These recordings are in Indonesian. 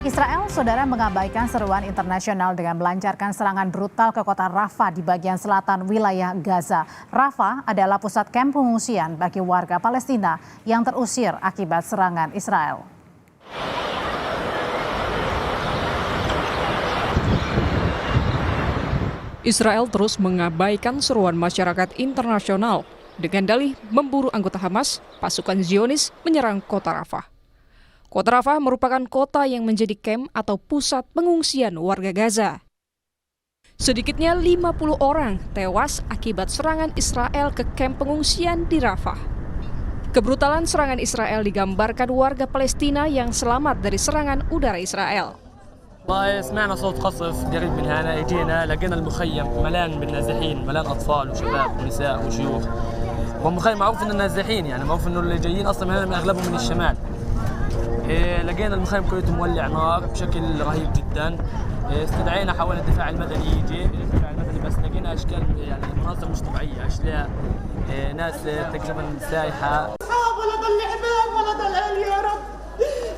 Israel, saudara, mengabaikan seruan internasional dengan melancarkan serangan brutal ke kota Rafah di bagian selatan wilayah Gaza. Rafah adalah pusat kamp pengungsian bagi warga Palestina yang terusir akibat serangan Israel. Israel terus mengabaikan seruan masyarakat internasional dengan dalih memburu anggota Hamas, pasukan Zionis menyerang kota Rafah. Kota Rafah merupakan kota yang menjadi kamp atau pusat pengungsian warga Gaza. Sedikitnya 50 orang tewas akibat serangan Israel ke kamp pengungsian di Rafah. Kebrutalan serangan Israel digambarkan warga Palestina yang selamat dari serangan udara Israel. والله سمعنا صوت قصف قريب من هنا اجينا لقينا المخيم ملان بالنازحين ملان اطفال وشباب ونساء وشيوخ والمخيم معروف انه النازحين يعني معروف انه اللي جايين اصلا من هنا اغلبهم من الشمال لقينا المخيم كله مولع نار بشكل رهيب جدا استدعينا حاولنا الدفاع المدني يجي الدفاع المدني بس لقينا اشكال يعني مناظر مش طبيعيه اشلاء ناس تقريبا سايحه ولا ضل عباد ولا ضل اهل يا رب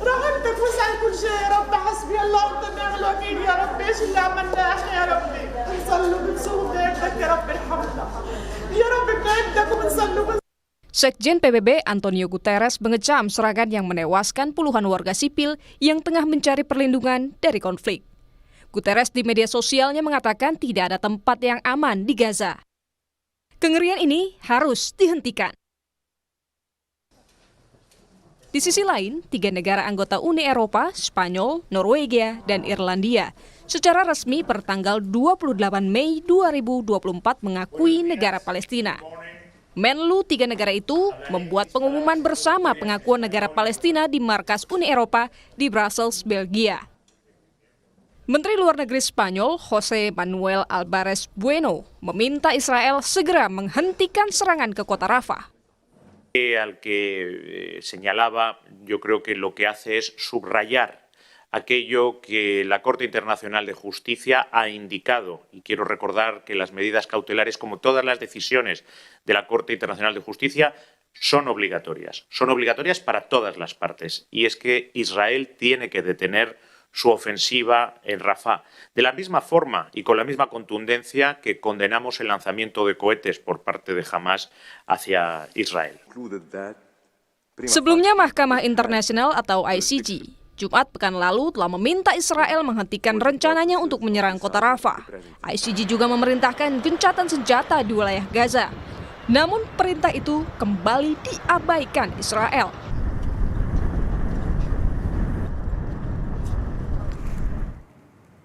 رحمتك وسع كل شيء يا رب حسبي الله ونعم الوكيل يا رب ايش اللي عملناه احنا يا ربي بنصلي وبنصوم بنعبدك يا رب ارحمنا يا رب بنعبدك وبنصلي Sekjen PBB Antonio Guterres mengecam serangan yang menewaskan puluhan warga sipil yang tengah mencari perlindungan dari konflik. Guterres di media sosialnya mengatakan tidak ada tempat yang aman di Gaza. Kengerian ini harus dihentikan. Di sisi lain, 3 negara anggota Uni Eropa, Spanyol, Norwegia, dan Irlandia, secara resmi pertanggal 28 Mei 2024 mengakui negara Palestina. Menlu 3 negara itu membuat pengumuman bersama pengakuan negara Palestina di markas Uni Eropa di Brussels, Belgia. Menteri Luar Negeri Spanyol, José Manuel Álvarez Bueno, meminta Israel segera menghentikan serangan ke kota Rafah. Al que señalaba, yo creo que lo que hace es subrayar aquello que la Corte Internacional de Justicia ha indicado. Y quiero recordar que las medidas cautelares, como todas las decisiones de la Corte Internacional de Justicia, son obligatorias. Son obligatorias para todas las partes. Y es que Israel tiene que detener su ofensiva en Rafah. De la misma forma y con la misma contundencia que condenamos el lanzamiento de cohetes por parte de Hamas hacia Israel. Sebelumnya Mahkamah Internasional atau ICJ, Jumat pekan lalu telah meminta Israel menghentikan rencananya untuk menyerang kota Rafah. ICJ juga memerintahkan gencatan senjata di wilayah Gaza. Namun perintah itu kembali diabaikan Israel.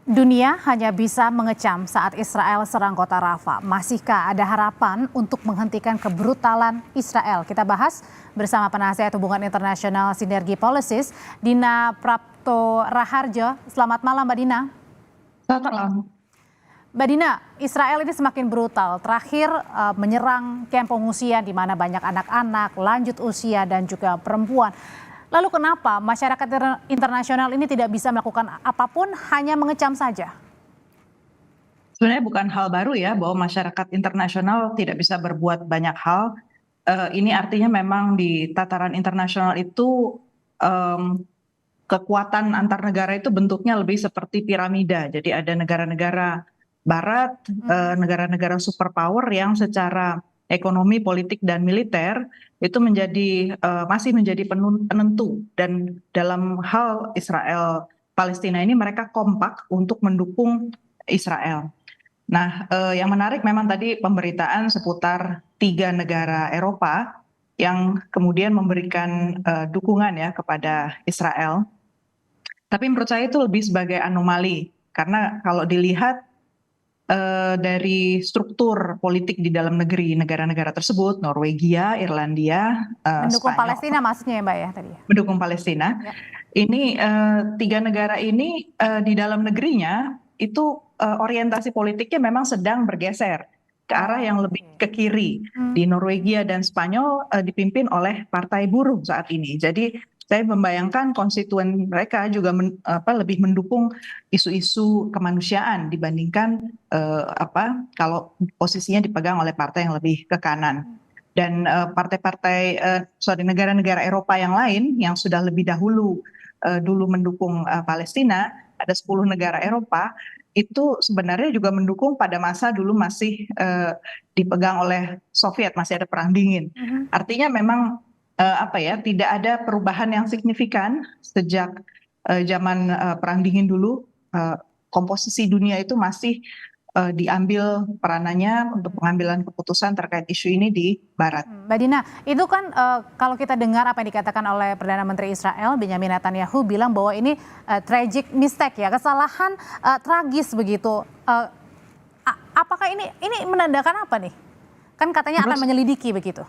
Dunia hanya bisa mengecam saat Israel serang kota Rafah. Masihkah ada harapan untuk menghentikan kebrutalan Israel? Kita bahas bersama penasihat hubungan internasional Sinergi Policies, Dina Prapto Raharjo. Selamat malam, Mbak Dina. Selamat malam. Mbak Dina, Israel ini semakin brutal. Terakhir menyerang kamp pengungsian di mana banyak anak-anak, lanjut usia dan juga perempuan. Lalu kenapa masyarakat internasional ini tidak bisa melakukan apapun, hanya mengecam saja? Sebenarnya bukan hal baru ya bahwa masyarakat internasional tidak bisa berbuat banyak hal. Ini artinya memang di tataran internasional itu kekuatan antar negara itu bentuknya lebih seperti piramida. Jadi ada negara-negara barat, negara-negara superpower yang secara ekonomi, politik, dan militer itu masih menjadi penentu. Dan dalam hal Israel Palestina ini mereka kompak untuk mendukung Israel. Nah, yang menarik memang tadi pemberitaan seputar 3 negara Eropa yang kemudian memberikan dukungan ya kepada Israel. Tapi menurut saya itu lebih sebagai anomali, karena kalau dilihat dari struktur politik di dalam negeri negara-negara tersebut, Norwegia, Irlandia, Mendukung Spanyol, Palestina maksudnya ya Mbak ya tadi? mendukung Palestina. Ya. Ini 3 negara ini di dalam negerinya itu orientasi politiknya memang sedang bergeser ke arah yang lebih ke kiri. Di Norwegia dan Spanyol dipimpin oleh Partai Buruh saat ini. Jadi saya membayangkan konstituen mereka juga lebih mendukung isu-isu kemanusiaan dibandingkan kalau posisinya dipegang oleh partai yang lebih ke kanan. Dan negara-negara Eropa yang lain yang sudah lebih dahulu dulu mendukung Palestina, ada 10 negara Eropa itu sebenarnya juga mendukung pada masa dulu masih dipegang oleh Soviet, masih ada perang dingin. Artinya memang tidak ada perubahan yang signifikan sejak zaman perang dingin dulu. Komposisi dunia itu masih diambil peranannya untuk pengambilan keputusan terkait isu ini di Barat. Mbak Dina, itu kan kalau kita dengar apa yang dikatakan oleh Perdana Menteri Israel Benjamin Netanyahu bilang bahwa ini tragic mistake ya, kesalahan tragis begitu. Apakah ini menandakan apa nih? Kan katanya akan menyelidiki begitu.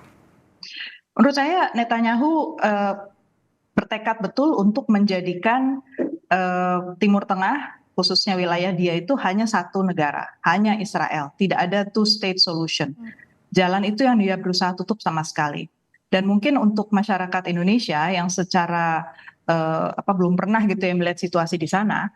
Menurut saya Netanyahu bertekad betul untuk menjadikan Timur Tengah, khususnya wilayah dia itu hanya satu negara, hanya Israel. Tidak ada two-state solution. Jalan itu yang dia berusaha tutup sama sekali. Dan mungkin untuk masyarakat Indonesia yang secara belum pernah gitu ya melihat situasi di sana,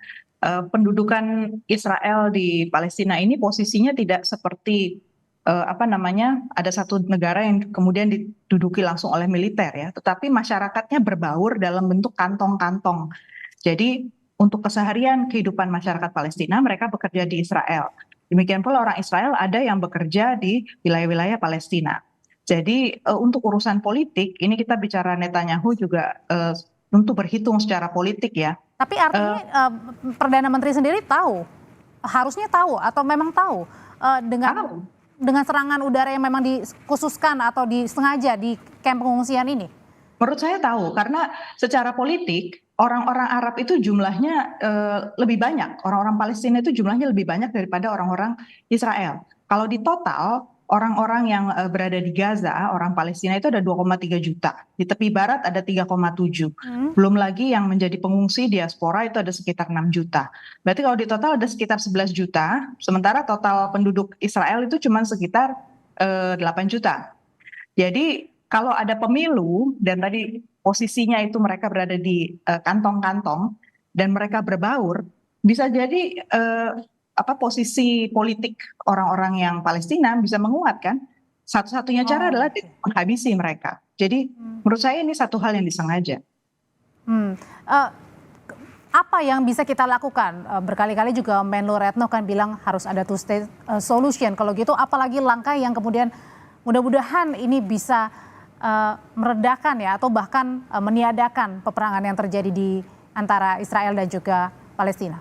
pendudukan Israel di Palestina ini posisinya tidak seperti ada satu negara yang kemudian diduduki langsung oleh militer ya, tetapi masyarakatnya berbaur dalam bentuk kantong-kantong. Jadi untuk keseharian kehidupan masyarakat Palestina, mereka bekerja di Israel. Demikian pula orang Israel ada yang bekerja di wilayah-wilayah Palestina. Jadi untuk urusan politik, ini kita bicara Netanyahu juga untuk berhitung secara politik ya. Tapi artinya Perdana Menteri sendiri tahu, harusnya tahu atau memang tahu dengan serangan udara yang memang dikhususkan atau disengaja di kamp pengungsian ini? Menurut saya tahu, karena secara politik orang-orang Arab itu jumlahnya lebih banyak. Orang-orang Palestina itu jumlahnya lebih banyak daripada orang-orang Israel. Kalau di total, orang-orang yang berada di Gaza, orang Palestina itu ada 2,3 juta. Di tepi barat ada 3,7. Belum lagi yang menjadi pengungsi diaspora itu ada sekitar 6 juta. Berarti kalau di total ada sekitar 11 juta, sementara total penduduk Israel itu cuma sekitar 8 juta. Jadi kalau ada pemilu dan tadi posisinya itu mereka berada di kantong-kantong dan mereka berbaur, bisa jadi posisi politik orang-orang yang Palestina bisa menguat kan. Satu-satunya cara adalah menghabisi mereka. Jadi menurut saya ini satu hal yang disengaja. Apa yang bisa kita lakukan? Berkali-kali juga Menlu Retno kan bilang harus ada two-state solution. Kalau gitu apalagi langkah yang kemudian mudah-mudahan ini bisa meredakan ya atau bahkan meniadakan peperangan yang terjadi di antara Israel dan juga Palestina.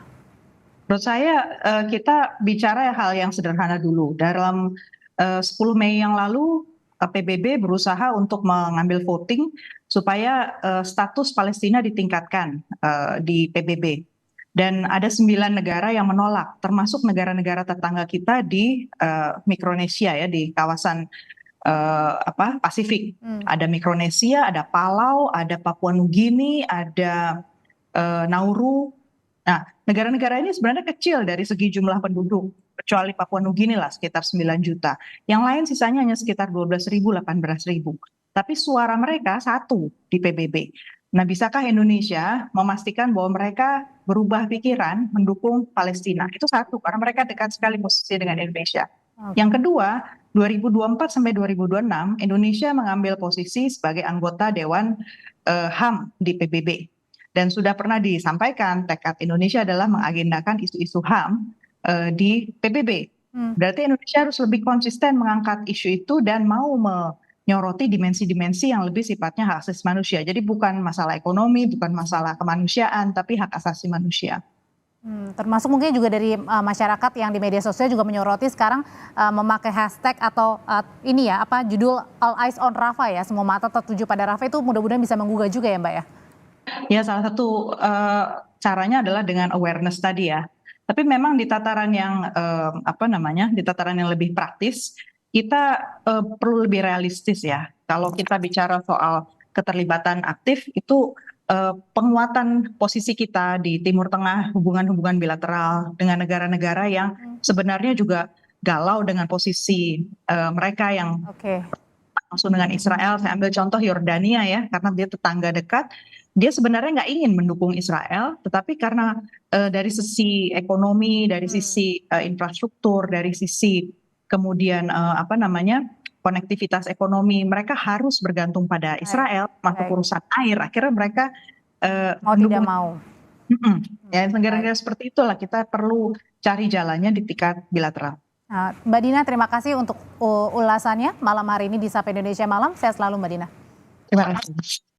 Menurut saya kita bicara hal yang sederhana dulu. Dalam 10 Mei yang lalu PBB berusaha untuk mengambil voting supaya status Palestina ditingkatkan di PBB. Dan ada 9 negara yang menolak, termasuk negara-negara tetangga kita di Mikronesia ya, di kawasan Pasifik. Ada Mikronesia, ada Palau, ada Papua Nugini, ada Nauru. Nah, negara-negara ini sebenarnya kecil dari segi jumlah penduduk, kecuali Papua Nugini lah sekitar 9 juta. Yang lain sisanya hanya sekitar 12.000, 18.000. Tapi suara mereka satu di PBB. Nah, bisakah Indonesia memastikan bahwa mereka berubah pikiran mendukung Palestina? Itu satu, karena mereka dekat sekali posisi dengan Indonesia. Yang kedua, 2024 sampai 2026 Indonesia mengambil posisi sebagai anggota Dewan HAM di PBB. Dan sudah pernah disampaikan tekad Indonesia adalah mengagendakan isu-isu HAM di PBB. Berarti Indonesia harus lebih konsisten mengangkat isu itu dan mau menyoroti dimensi-dimensi yang lebih sifatnya hak asasi manusia. Jadi bukan masalah ekonomi, bukan masalah kemanusiaan, tapi hak asasi manusia. Termasuk mungkin juga dari masyarakat yang di media sosial juga menyoroti sekarang memakai hashtag atau judul All Eyes on Rafah ya, semua mata tertuju pada Rafah, itu mudah-mudahan bisa menggugah juga ya Mbak ya? Ya, salah satu caranya adalah dengan awareness tadi ya. Tapi memang di tataran yang di tataran yang lebih praktis, kita perlu lebih realistis ya. Kalau kita bicara soal keterlibatan aktif itu penguatan posisi kita di Timur Tengah, hubungan-hubungan bilateral dengan negara-negara yang sebenarnya juga galau dengan posisi mereka yang langsung dengan Israel. Saya ambil contoh Yordania ya, karena dia tetangga dekat. Dia sebenarnya nggak ingin mendukung Israel, tetapi karena dari sisi ekonomi, dari sisi infrastruktur, dari sisi kemudian konektivitas ekonomi, mereka harus bergantung pada Israel, masuk urusan air. Akhirnya mereka Mau tidak mau. Ya, negara-negara seperti itulah kita perlu cari jalannya di tingkat bilateral. Mbak Dina, terima kasih untuk ulasannya malam hari ini di Sapa Indonesia Malam. Sehat selalu Mbak Dina. Terima kasih.